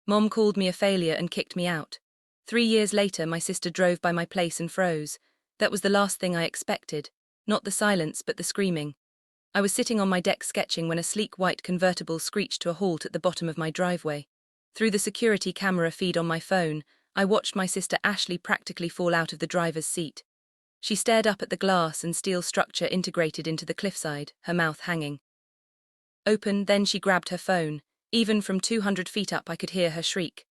Mom called me a failure and kicked me out. 3 years later, my sister drove by my place and froze. That was the last thing I expected. Not the silence, but the screaming. I was sitting on my deck sketching when a sleek white convertible screeched to a halt at the bottom of my driveway. Through the security camera feed on my phone, I watched my sister Ashley practically fall out of the driver's seat. She stared up at the glass and steel structure integrated into the cliffside, her mouth hanging open. Then she grabbed her phone. Even from 200 feet up I could hear her shriek.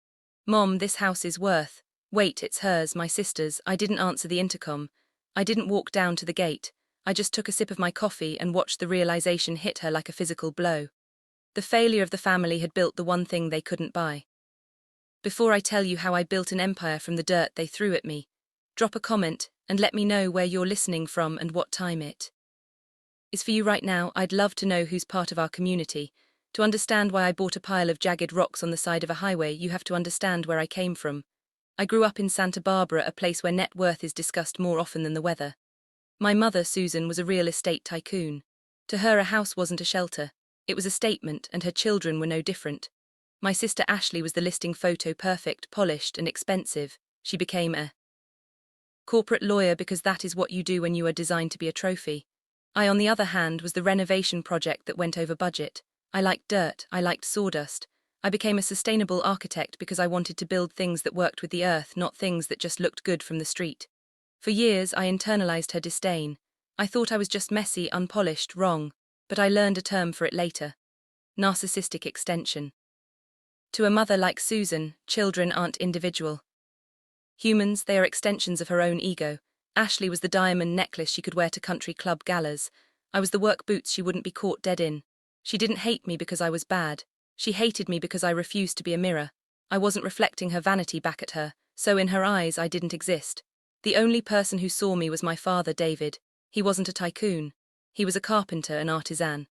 "Mom, this house is worth..." "Wait, it's hers, my sister's." I didn't answer the intercom. I didn't walk down to the gate. I just took a sip of my coffee and watched the realization hit her like a physical blow. The failure of the family had built the one thing they couldn't buy. Before I tell you how I built an empire from the dirt they threw at me, drop a comment and let me know where you're listening from and what time it is for you right now. I'd love to know who's part of our community. To understand why I bought a pile of jagged rocks on the side of a highway, you have to understand where I came from. I grew up in Santa Barbara, a place where net worth is discussed more often than the weather. My mother, Susan, was a real estate tycoon. To her, a house wasn't a shelter. It was a statement, and her children were no different. My sister Ashley was the listing photo, perfect, polished, and expensive. She became a corporate lawyer because that is what you do when you are designed to be a trophy. I, on the other hand, was the renovation project that went over budget. I liked dirt, I liked sawdust. I became a sustainable architect because I wanted to build things that worked with the earth, not things that just looked good from the street. For years, I internalized her disdain. I thought I was just messy, unpolished, wrong, but I learned a term for it later. Narcissistic extension. To a mother like Susan, children aren't individual humans, they are extensions of her own ego. Ashley was the diamond necklace she could wear to country club galas. I was the work boots she wouldn't be caught dead in. She didn't hate me because I was bad. She hated me because I refused to be a mirror. I wasn't reflecting her vanity back at her, so in her eyes I didn't exist. The only person who saw me was my father, David. He wasn't a tycoon. He was a carpenter, an artisan.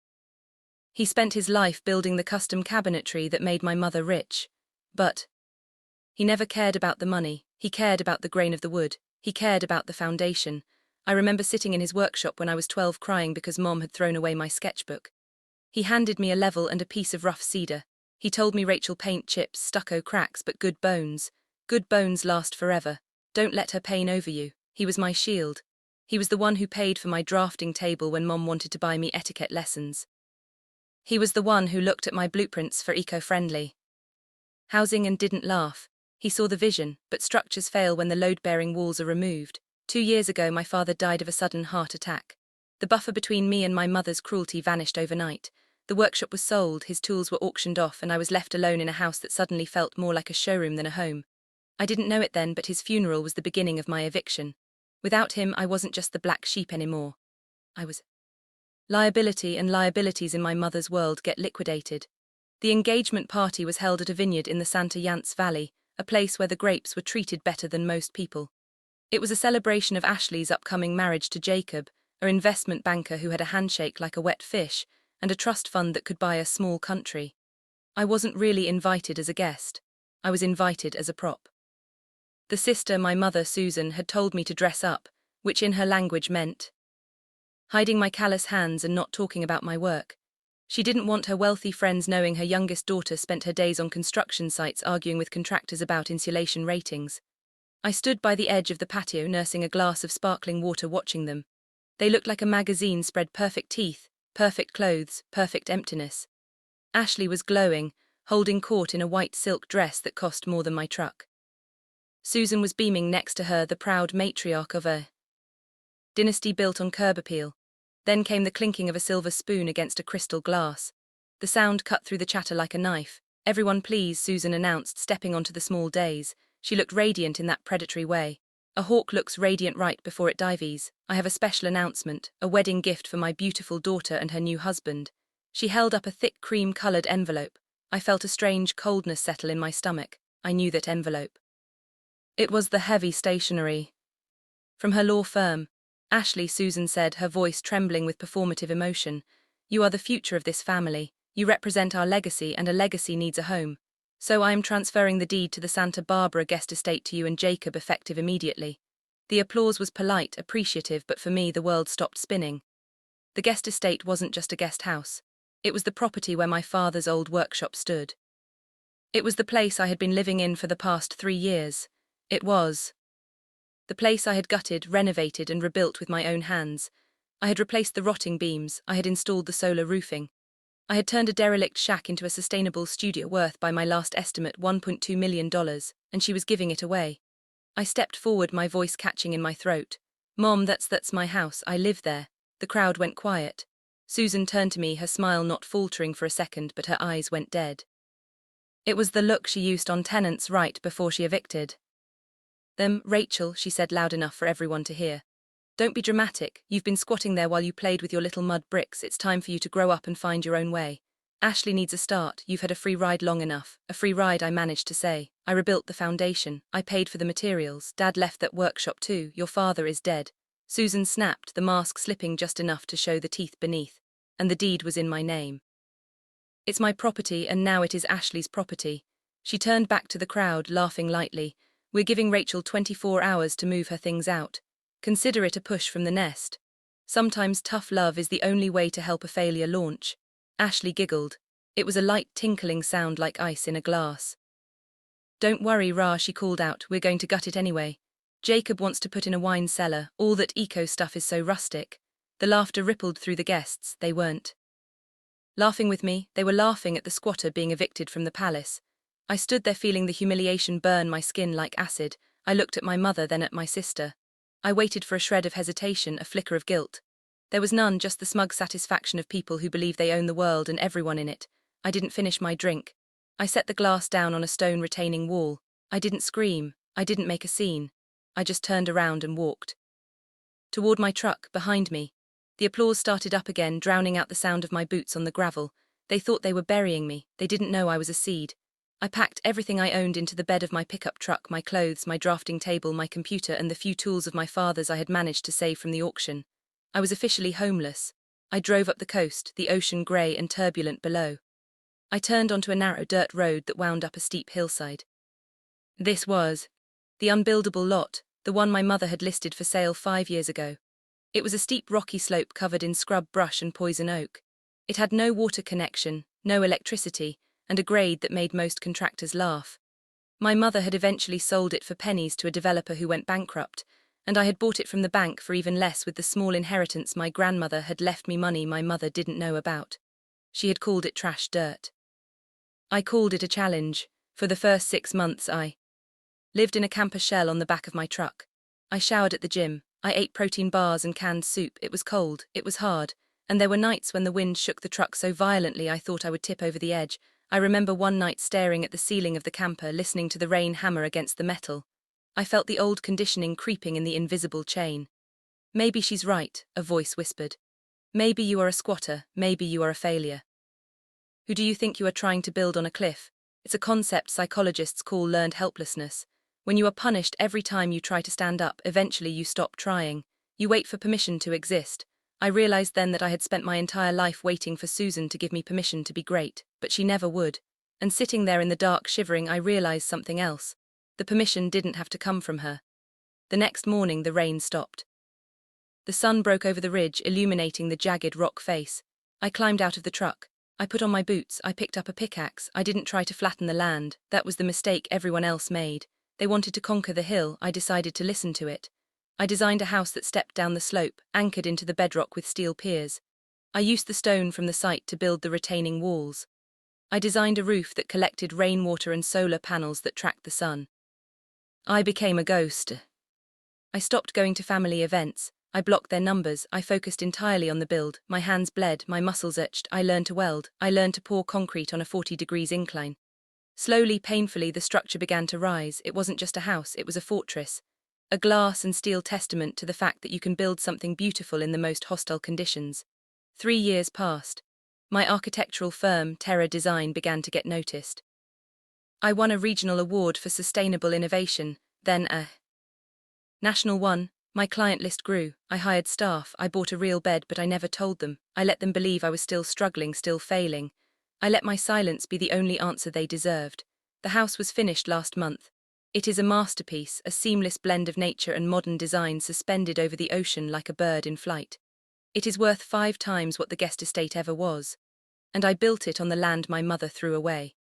He spent his life building the custom cabinetry that made my mother rich. But he never cared about the money. He cared about the grain of the wood. He cared about the foundation. I remember sitting in his workshop when I was 12 crying because Mom had thrown away my sketchbook. He handed me a level and a piece of rough cedar. He told me, "Rachel, paint chips, stucco cracks, but good bones. Good bones last forever. Don't let her pain over you." He was my shield. He was the one who paid for my drafting table when Mom wanted to buy me etiquette lessons. He was the one who looked at my blueprints for eco-friendly housing and didn't laugh. He saw the vision, but structures fail when the load-bearing walls are removed. 2 years ago, my father died of a sudden heart attack. The buffer between me and my mother's cruelty vanished overnight. The workshop was sold, his tools were auctioned off, and I was left alone in a house that suddenly felt more like a showroom than a home. I didn't know it then, but his funeral was the beginning of my eviction. Without him, I wasn't just the black sheep anymore. I was liability, and liabilities in my mother's world get liquidated. The engagement party was held at a vineyard in the Santa Ynez Valley, a place where the grapes were treated better than most people. It was a celebration of Ashley's upcoming marriage to Jacob, an investment banker who had a handshake like a wet fish, and a trust fund that could buy a small country. I wasn't really invited as a guest. I was invited as a prop. The sister, my mother, Susan, had told me to dress up, which in her language meant hiding my callous hands and not talking about my work. She didn't want her wealthy friends knowing her youngest daughter spent her days on construction sites arguing with contractors about insulation ratings. I stood by the edge of the patio nursing a glass of sparkling water watching them. They looked like a magazine spread: perfect teeth, perfect clothes, perfect emptiness. Ashley was glowing, holding court in a white silk dress that cost more than my truck. Susan was beaming next to her, the proud matriarch of a dynasty built on curb appeal. Then came the clinking of a silver spoon against a crystal glass. The sound cut through the chatter like a knife. "Everyone please," Susan announced, stepping onto the small dais. She looked radiant in that predatory way. A hawk looks radiant right before it dives. "I have a special announcement, a wedding gift for my beautiful daughter and her new husband." She held up a thick cream-colored envelope. I felt a strange coldness settle in my stomach. I knew that envelope. It was the heavy stationery from her law firm. "Ashley," Susan said, her voice trembling with performative emotion, "you are the future of this family. You represent our legacy, and a legacy needs a home. So I am transferring the deed to the Santa Barbara guest estate to you and Jacob, effective immediately." The applause was polite, appreciative, but for me the world stopped spinning. The guest estate wasn't just a guest house. It was the property where my father's old workshop stood. It was the place I had been living in for the past 3 years. It was the place I had gutted, renovated, and rebuilt with my own hands. I had replaced the rotting beams, I had installed the solar roofing. I had turned a derelict shack into a sustainable studio worth, by my last estimate, $1.2 million, and she was giving it away. I stepped forward, my voice catching in my throat. "Mom, that's my house, I live there." The crowd went quiet. Susan turned to me, her smile not faltering for a second, but her eyes went dead. It was the look she used on tenants right before she evicted them. "Rachel," she said loud enough for everyone to hear. "Don't be dramatic. You've been squatting there while you played with your little mud bricks. It's time for you to grow up and find your own way. Ashley needs a start. You've had a free ride long enough." A free ride, I managed to say. "I rebuilt the foundation. I paid for the materials. Dad left that workshop too. Your father is dead." Susan snapped, the mask slipping just enough to show the teeth beneath. "And the deed was in my name. It's my property, and now it is Ashley's property." She turned back to the crowd, laughing lightly. "We're giving Rachel 24 hours to move her things out. Consider it a push from the nest. Sometimes tough love is the only way to help a failure launch." Ashley giggled. It was a light tinkling sound like ice in a glass. "Don't worry, Ra," she called out. "We're going to gut it anyway. Jacob wants to put in a wine cellar. All that eco stuff is so rustic." The laughter rippled through the guests. They weren't laughing with me, they were laughing at the squatter being evicted from the palace. I stood there feeling the humiliation burn my skin like acid. I looked at my mother, then at my sister. I waited for a shred of hesitation, a flicker of guilt. There was none, just the smug satisfaction of people who believe they own the world and everyone in it. I didn't finish my drink. I set the glass down on a stone retaining wall. I didn't scream. I didn't make a scene. I just turned around and walked toward my truck, behind me. The applause started up again, drowning out the sound of my boots on the gravel. They thought they were burying me. They didn't know I was a seed. I packed everything I owned into the bed of my pickup truck, my clothes, my drafting table, my computer, and the few tools of my father's I had managed to save from the auction. I was officially homeless. I drove up the coast, the ocean grey and turbulent below. I turned onto a narrow dirt road that wound up a steep hillside. This was the unbuildable lot, the one my mother had listed for sale 5 years ago. It was a steep rocky slope covered in scrub brush and poison oak. It had no water connection, no electricity, and a grade that made most contractors laugh. My mother had eventually sold it for pennies to a developer who went bankrupt, and I had bought it from the bank for even less with the small inheritance my grandmother had left me, money my mother didn't know about. She had called it trash dirt. I called it a challenge. For the first 6 months I lived in a camper shell on the back of my truck. I showered at the gym. I ate protein bars and canned soup. It was cold, it was hard, and there were nights when the wind shook the truck so violently I thought I would tip over the edge. I remember one night staring at the ceiling of the camper, listening to the rain hammer against the metal. I felt the old conditioning creeping in the invisible chain. "Maybe she's right," a voice whispered. "Maybe you are a squatter, maybe you are a failure. Who do you think you are trying to build on a cliff?" It's a concept psychologists call learned helplessness. When you are punished every time you try to stand up, eventually you stop trying. You wait for permission to exist. I realized then that I had spent my entire life waiting for Susan to give me permission to be great, but she never would. And sitting there in the dark shivering, I realized something else. The permission didn't have to come from her. The next morning the rain stopped. The sun broke over the ridge, illuminating the jagged rock face. I climbed out of the truck. I put on my boots. I picked up a pickaxe. I didn't try to flatten the land. That was the mistake everyone else made. They wanted to conquer the hill. I decided to listen to it. I designed a house that stepped down the slope, anchored into the bedrock with steel piers. I used the stone from the site to build the retaining walls. I designed a roof that collected rainwater and solar panels that tracked the sun. I became a ghost. I stopped going to family events. I blocked their numbers. I focused entirely on the build. My hands bled, my muscles itched. I learned to weld. I learned to pour concrete on a 40 degrees incline. Slowly, painfully, the structure began to rise. It wasn't just a house, it was a fortress. A glass and steel testament to the fact that you can build something beautiful in the most hostile conditions. 3 years passed. My architectural firm, Terra Design, began to get noticed. I won a regional award for sustainable innovation, then a national one. My client list grew. I hired staff. I bought a real bed, but I never told them. I let them believe I was still struggling, still failing. I let my silence be the only answer they deserved. The house was finished last month. It is a masterpiece, a seamless blend of nature and modern design suspended over the ocean like a bird in flight. It is worth 5 times what the guest estate ever was. And I built it on the land my mother threw away.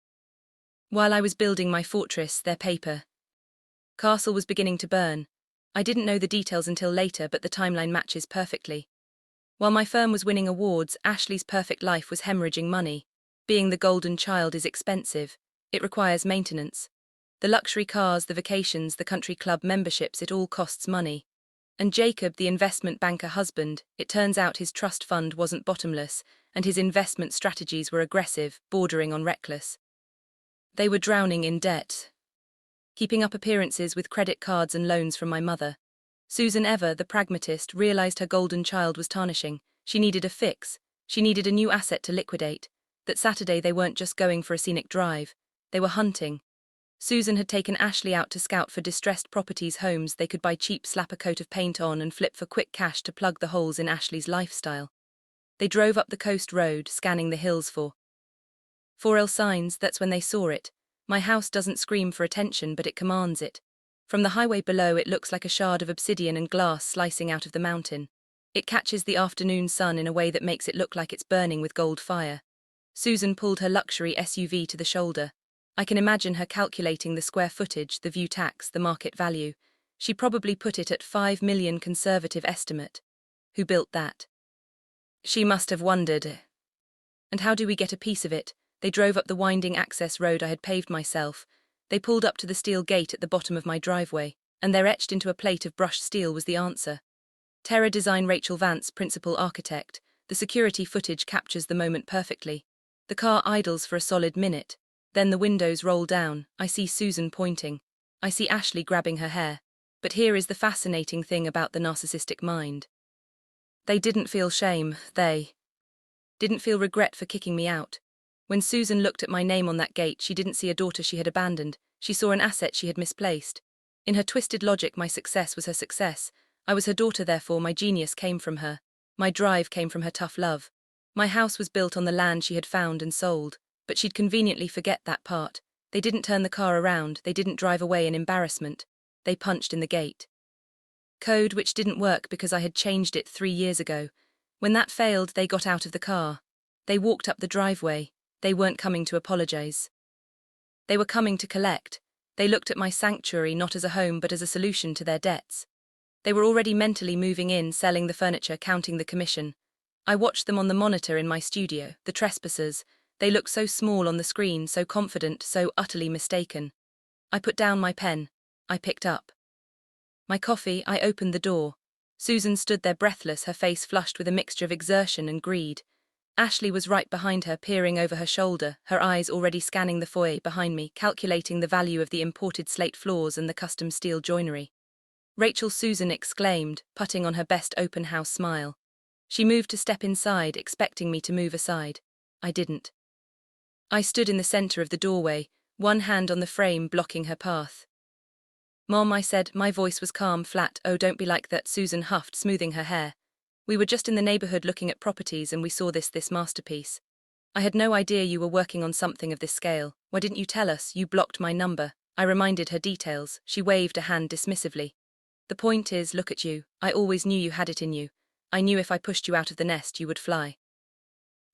While I was building my fortress, their paper castle was beginning to burn. I didn't know the details until later, but the timeline matches perfectly. While my firm was winning awards, Ashley's perfect life was hemorrhaging money. Being the golden child is expensive. It requires maintenance. The luxury cars, the vacations, the country club memberships, it all costs money. And Jacob, the investment banker husband, it turns out his trust fund wasn't bottomless, and his investment strategies were aggressive, bordering on reckless. They were drowning in debt, keeping up appearances with credit cards and loans from my mother. Susan, ever the pragmatist, realized her golden child was tarnishing. She needed a fix. She needed a new asset to liquidate. That Saturday they weren't just going for a scenic drive. They were hunting. Susan had taken Ashley out to scout for distressed properties, homes they could buy cheap, slap a coat of paint on and flip for quick cash to plug the holes in Ashley's lifestyle. They drove up the coast road, scanning the hills for 4L signs. That's when they saw it. My house doesn't scream for attention, but it commands it. From the highway below, it looks like a shard of obsidian and glass slicing out of the mountain. It catches the afternoon sun in a way that makes it look like it's burning with gold fire. Susan pulled her luxury SUV to the shoulder. I can imagine her calculating the square footage, the view tax, the market value. She probably put it at 5 million conservative estimate. Who built that? She must have wondered. And how do we get a piece of it? They drove up the winding access road I had paved myself. They pulled up to the steel gate at the bottom of my driveway, and there etched into a plate of brushed steel was the answer. Terra Design, Rachel Vance, principal architect. The security footage captures the moment perfectly. The car idles for a solid minute. Then the windows roll down. I see Susan pointing. I see Ashley grabbing her hair. But here is the fascinating thing about the narcissistic mind. They didn't feel shame. They didn't feel regret for kicking me out. When Susan looked at my name on that gate, she didn't see a daughter she had abandoned. She saw an asset she had misplaced. In her twisted logic, my success was her success. I was her daughter, therefore my genius came from her. My drive came from her tough love. My house was built on the land she had found and sold, but she'd conveniently forget that part. They didn't turn the car around, they didn't drive away in embarrassment. They punched in the gate code, which didn't work because I had changed it 3 years ago. When that failed, they got out of the car. They walked up the driveway. They weren't coming to apologize. They were coming to collect. They looked at my sanctuary not as a home but as a solution to their debts. They were already mentally moving in, selling the furniture, counting the commission. I watched them on the monitor in my studio, the trespassers. They looked so small on the screen, so confident, so utterly mistaken. I put down my pen. I picked up my coffee. I opened the door. Susan stood there breathless, her face flushed with a mixture of exertion and greed. Ashley was right behind her, peering over her shoulder, her eyes already scanning the foyer behind me, calculating the value of the imported slate floors and the custom steel joinery. Rachel, Susan exclaimed, putting on her best open house smile. She moved to step inside, expecting me to move aside. I didn't. I stood in the center of the doorway, one hand on the frame blocking her path. Mom, I said, my voice was calm, flat. Oh, don't be like that, Susan huffed, smoothing her hair. We were just in the neighborhood looking at properties and we saw this masterpiece. I had no idea you were working on something of this scale. Why didn't you tell us? You blocked my number. I reminded her details. She waved a hand dismissively. The point is, look at you. I always knew you had it in you. I knew if I pushed you out of the nest you would fly.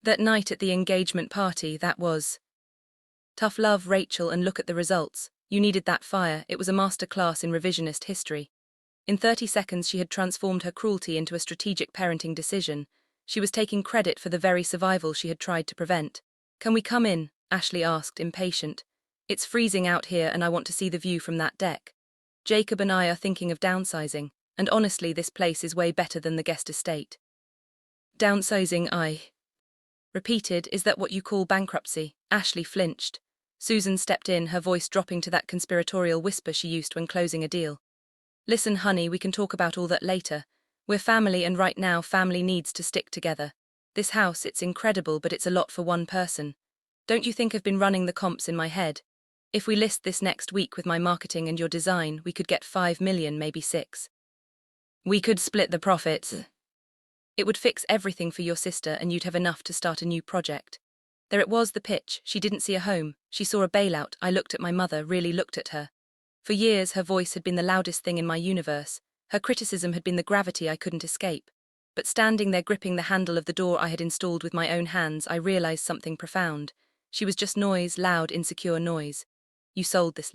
That night at the engagement party, that was tough love, Rachel, and look at the results. You needed that fire. It was a master class in revisionist history. In 30 seconds she had transformed her cruelty into a strategic parenting decision. She was taking credit for the very survival she had tried to prevent. Can we come in? Ashley asked, impatient. It's freezing out here and I want to see the view from that deck. Jacob and I are thinking of downsizing, and honestly this place is way better than the guest estate. Downsizing, I repeated. Is that what you call bankruptcy? Ashley flinched. Susan stepped in, her voice dropping to that conspiratorial whisper she used when closing a deal. Listen, honey, we can talk about all that later. We're family and right now family needs to stick together. This house, it's incredible, but it's a lot for one person. Don't you think I've been running the comps in my head? If we list this next week with my marketing and your design, we could get 5 million, maybe 6. We could split the profits. It would fix everything for your sister and you'd have enough to start a new project. There it was, the pitch. She didn't see a home. She saw a bailout. I looked at my mother, really looked at her. For years, her voice had been the loudest thing in my universe. Her criticism had been the gravity I couldn't escape. But standing there gripping the handle of the door I had installed with my own hands, I realized something profound. She was just noise, loud, insecure noise. You sold this.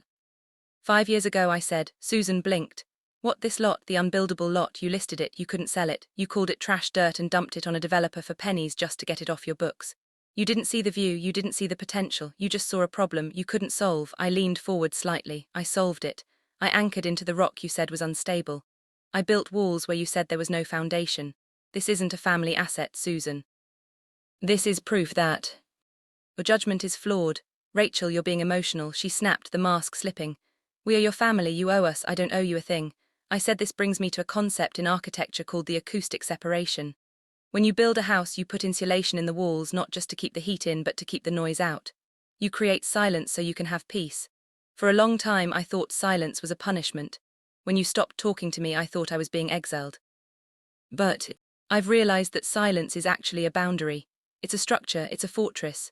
5 years ago, I said. Susan blinked. What, this lot, the unbuildable lot? You listed it, you couldn't sell it, you called it trash dirt and dumped it on a developer for pennies just to get it off your books. You didn't see the view, you didn't see the potential, you just saw a problem you couldn't solve. I leaned forward slightly. I solved it. I anchored into the rock you said was unstable. I built walls where you said there was no foundation. This isn't a family asset, Susan. This is proof that your judgment is flawed. Rachel, you're being emotional, she snapped, the mask slipping. We are your family, you owe us, I don't owe you a thing. I said this brings me to a concept in architecture called the acoustic separation. When you build a house, you put insulation in the walls, not just to keep the heat in, but to keep the noise out. You create silence so you can have peace. For a long time, I thought silence was a punishment. When you stopped talking to me, I thought I was being exiled. But I've realized that silence is actually a boundary. It's a structure, it's a fortress.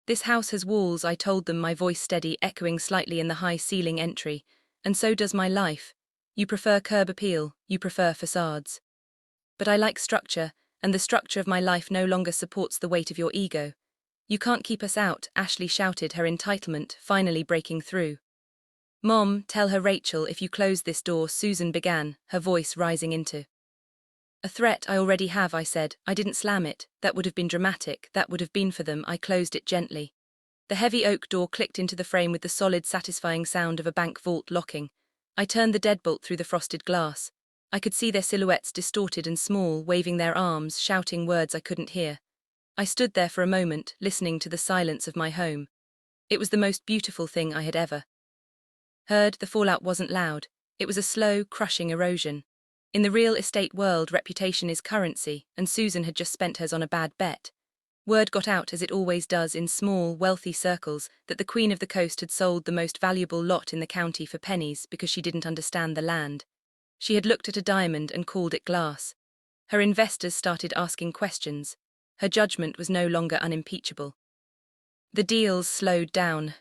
This house has walls, I told them, my voice steady, echoing slightly in the high ceiling entry. And so does my life. You prefer curb appeal, you prefer facades. But I like structure, and the structure of my life no longer supports the weight of your ego. You can't keep us out, Ashley shouted, her entitlement finally breaking through. Mom, tell her Rachel, if you close this door, Susan began, her voice rising into a threat. I already have, I said. I didn't slam it. That would have been dramatic. That would have been for them. I closed it gently. The heavy oak door clicked into the frame with the solid, satisfying sound of a bank vault locking. I turned the deadbolt through the frosted glass. I could see their silhouettes distorted and small, waving their arms, shouting words I couldn't hear. I stood there for a moment, listening to the silence of my home. It was the most beautiful thing I had ever heard. The fallout wasn't loud. It was a slow, crushing erosion. In the real estate world, reputation is currency, and Susan had just spent hers on a bad bet. Word got out, as it always does in small, wealthy circles, that the Queen of the Coast had sold the most valuable lot in the county for pennies because she didn't understand the land. She had looked at a diamond and called it glass. Her investors started asking questions. Her judgment was no longer unimpeachable. The deals slowed down.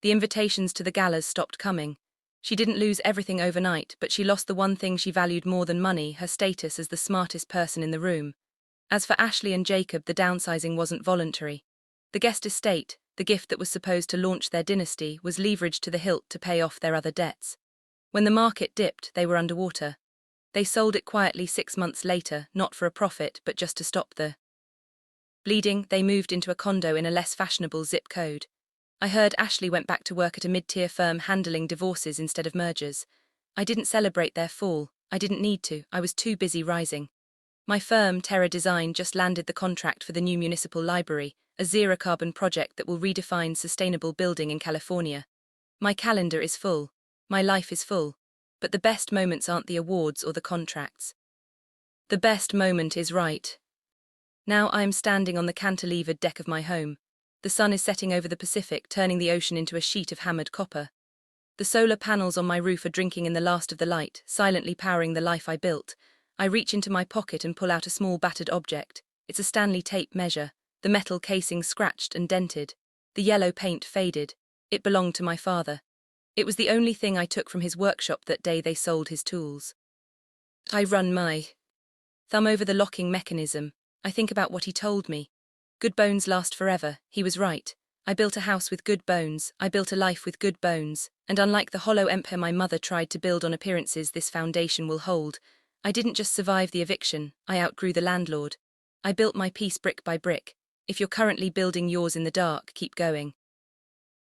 The invitations to the galas stopped coming. She didn't lose everything overnight, but she lost the one thing she valued more than money, her status as the smartest person in the room. As for Ashley and Jacob, the downsizing wasn't voluntary. The guest estate, the gift that was supposed to launch their dynasty, was leveraged to the hilt to pay off their other debts. When the market dipped, they were underwater. They sold it quietly 6 months later, not for a profit, but just to stop the bleeding. They moved into a condo in a less fashionable zip code. I heard Ashley went back to work at a mid-tier firm handling divorces instead of mergers. I didn't celebrate their fall. I didn't need to. I was too busy rising. My firm, Terra Design, just landed the contract for the new municipal library, a zero-carbon project that will redefine sustainable building in California. My calendar is full. My life is full. But the best moments aren't the awards or the contracts. The best moment is right now. I am standing on the cantilevered deck of my home. The sun is setting over the Pacific, turning the ocean into a sheet of hammered copper. The solar panels on my roof are drinking in the last of the light, silently powering the life I built. I reach into my pocket and pull out a small battered object. It's a Stanley tape measure, the metal casing scratched and dented. The yellow paint faded. It belonged to my father. It was the only thing I took from his workshop that day they sold his tools. I run my thumb over the locking mechanism. I think about what he told me. Good bones last forever. He was right. I built a house with good bones. I built a life with good bones. And unlike the hollow empire my mother tried to build on appearances, this foundation will hold. I didn't just survive the eviction. I outgrew the landlord. I built my peace brick by brick. If you're currently building yours in the dark, keep going.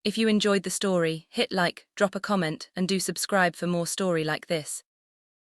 If you enjoyed the story, hit like, drop a comment, and do subscribe for more story like this.